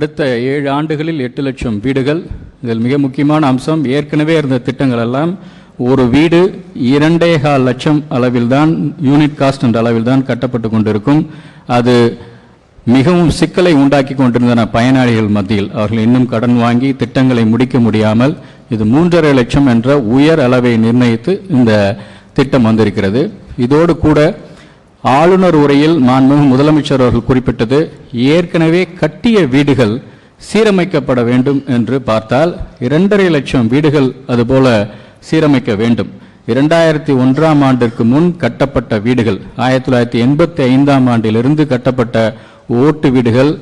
அடுத்த 7 ஆண்டுகளில் 8 லட்சம் வீடுகள். இதில் மிக முக்கியமான அம்சம், ஏற்கனவே இருந்த திட்டங்கள் எல்லாம் ஒரு வீடு 2.25 லட்சம் அளவில்தான், யூனிட் காஸ்ட் என்ற அளவில்தான் கட்டப்பட்டு கொண்டிருக்கும். அது மிகவும் சிக்கலை உண்டாக்கி கொண்டிருந்தன பயனாளிகள் மத்தியில். அவர்கள் இன்னும் கடன் வாங்கி திட்டங்களை முடிக்க முடியாமல் இது 3.5 லட்சம் என்ற உயர் அளவை நிர்ணயித்து இந்த திட்டம் வந்திருக்கிறது. இதோடு கூட ஆளுநர் உரையில் மாண்புமிகு முதலமைச்சர் அவர்கள் குறிப்பிட்டது, ஏற்கனவே கட்டிய வீடுகள் சீரமைக்கப்பட வேண்டும் என்று பார்த்தால் 2.5 லட்சம் வீடுகள் அதுபோல சீரமைக்க வேண்டும். 2001ஆம் ஆண்டிற்கு முன் கட்டப்பட்ட வீடுகள், 1985ஆம் ஆண்டிலிருந்து கட்டப்பட்ட ஓட்டு வீடுகள்,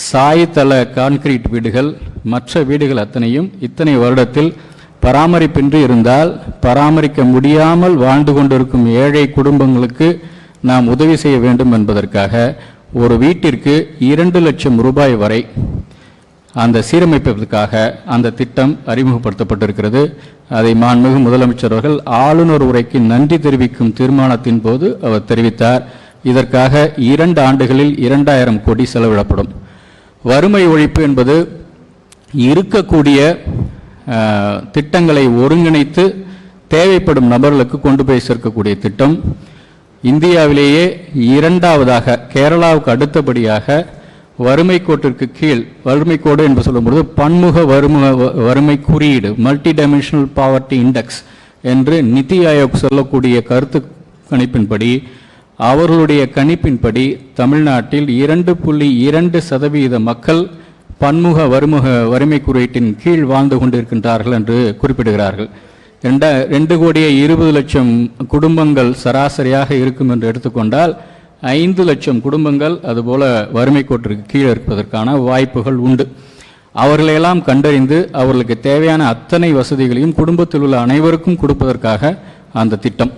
சாய்தள கான்கிரீட் வீடுகள், மற்ற வீடுகள் அத்தனையும் இத்தனை வருடத்தில் பராமரிப்பின்றி இருந்தால் பராமரிக்க முடியாமல் வாழ்ந்து கொண்டிருக்கும் ஏழை குடும்பங்களுக்கு நாம் உதவி செய்ய வேண்டும் என்பதற்காக ஒரு வீட்டிற்கு 2 லட்சம் ரூபாய் வரை அந்த சீரமைப்பதற்காக அந்த திட்டம் அறிமுகப்படுத்தப்பட்டிருக்கிறது. அதை மாண்புமிகு முதலமைச்சர் அவர்கள் ஆளுநர் உரைக்கு நன்றி தெரிவிக்கும் தீர்மானத்தின் போது அவர் தெரிவித்தார். இதற்காக 2 ஆண்டுகளில் 2000 கோடி செலவிடப்படும். வறுமை ஒழிப்பு என்பது இருக்கக்கூடிய திட்டங்களை ஒருங்கிணைத்து தேவைப்படும் நபர்களுக்கு கொண்டு போய் சேர்க்கக்கூடிய திட்டம். இந்தியாவிலேயே 2ஆவதாக, கேரளாவுக்கு அடுத்தபடியாக வறுமை கோட்டிற்கு கீழ், வறுமை கோடு என்று சொல்லும்போது பன்முக வறுமை குறியீடு, மல்டி டைமென்ஷனல் பாவர்ட்டி இண்டெக்ஸ் என்று நிதி ஆயோக் சொல்லக்கூடிய கருத்து கணிப்பின்படி, அவர்களுடைய கணிப்பின்படி தமிழ்நாட்டில் 2.2% மக்கள் பன்முக வறுமை குறியீட்டின் கீழ் வாழ்ந்து கொண்டிருக்கின்றார்கள் என்று குறிப்பிடுகிறார்கள். 2,20,00,000 குடும்பங்கள் சராசரியாக இருக்கும் என்று எடுத்துக்கொண்டால் 5 லட்சம் குடும்பங்கள் அதுபோல வறுமை கோட்டிற்கு கீழே இருப்பதற்கான வாய்ப்புகள் உண்டு. அவர்களையெல்லாம் கண்டறிந்து அவர்களுக்கு தேவையான அத்தனை வசதிகளையும் குடும்பத்தில் உள்ள அனைவருக்கும் கொடுப்பதற்காக அந்த திட்டம்.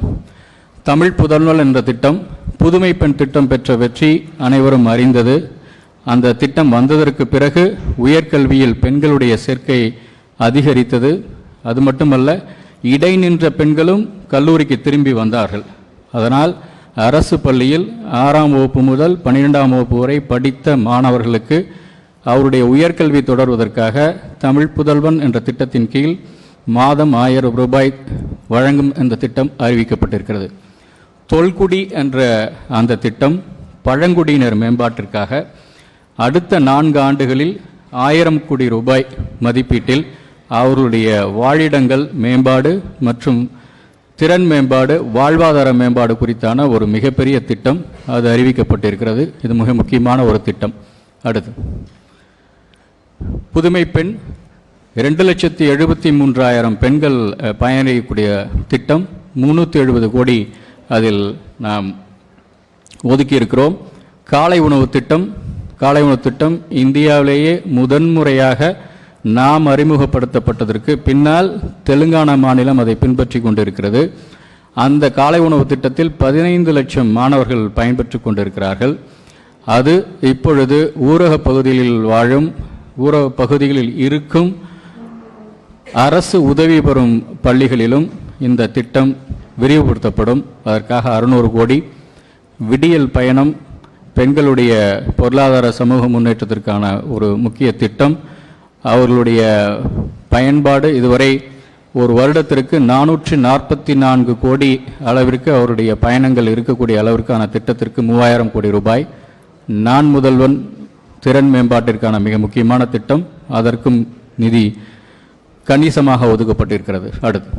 தமிழ் புதல்வன் என்ற திட்டம், புதுமை பெண் திட்டம் பெற்ற வெற்றி அனைவரும் அறிந்தது. அந்த திட்டம் வந்ததற்கு பிறகு உயர்கல்வியில் பெண்களுடைய சேர்க்கை அதிகரித்தது. அது மட்டுமல்ல, இடைநின்ற பெண்களும் கல்லூரிக்கு திரும்பி வந்தார்கள். அதனால் அரசு பள்ளியில் 6ஆம் வகுப்பு முதல் 12ஆம் வகுப்பு வரை படித்த மாணவர்களுக்கு அவருடைய உயர்கல்வி தொடர்வதற்காக தமிழ் புதல்வன் என்ற திட்டத்தின் கீழ் மாதம் 1000 ரூபாய் வழங்கும் இந்த திட்டம் அறிவிக்கப்பட்டிருக்கிறது. தொல்குடி என்ற அந்த திட்டம் பழங்குடியினர் மேம்பாட்டிற்காக அடுத்த 4 ஆண்டுகளில் 1000 கோடி ரூபாய் மதிப்பீட்டில் அவர்களுடைய வாழிடங்கள் மேம்பாடு மற்றும் திறன் மேம்பாடு, வாழ்வாதார மேம்பாடு குறித்தான ஒரு மிகப்பெரிய திட்டம் அது அறிவிக்கப்பட்டிருக்கிறது. இது மிக முக்கியமான ஒரு திட்டம். அடுத்து புதுமை பெண், 2,73,000 பெண்கள் பயனடையக்கூடிய திட்டம். 370 கோடி அதில் நாம் ஒதுக்கி இருக்கிறோம். காலை உணவு திட்டம், காலை உணவு திட்டம் இந்தியாவிலேயே முதன்முறையாக நாம் அறிமுகப்படுத்தப்பட்டதற்கு பின்னால் தெலுங்கானா மாநிலம் அதை பின்பற்றி கொண்டிருக்கிறது. அந்த காலை உணவு திட்டத்தில் 15 லட்சம் மாணவர்கள் பயன்பெற்று கொண்டிருக்கிறார்கள். அது இப்பொழுது ஊரக பகுதிகளில் வாழும், ஊரக பகுதிகளில் இருக்கும் அரசு உதவி பெறும் பள்ளிகளிலும் இந்த திட்டம் விரிவுபடுத்தப்படும். அதற்காக 600 கோடி. விடியல் பயணம் பெண்களுடைய பொருளாதார சமூக முன்னேற்றத்திற்கான ஒரு முக்கிய திட்டம். அவர்களுடைய பயன்பாடு இதுவரை ஒரு வருடத்திற்கு 444 கோடி அளவிற்கு அவருடைய பயணங்கள் இருக்கக்கூடிய அளவிற்கான திட்டத்திற்கு 3000 கோடி ரூபாய். நான் முதல்வன் திறன் மேம்பாட்டிற்கான மிக முக்கியமான திட்டம், அதற்கும் நிதி கணிசமாக ஒதுக்கப்பட்டிருக்கிறது. அடுத்து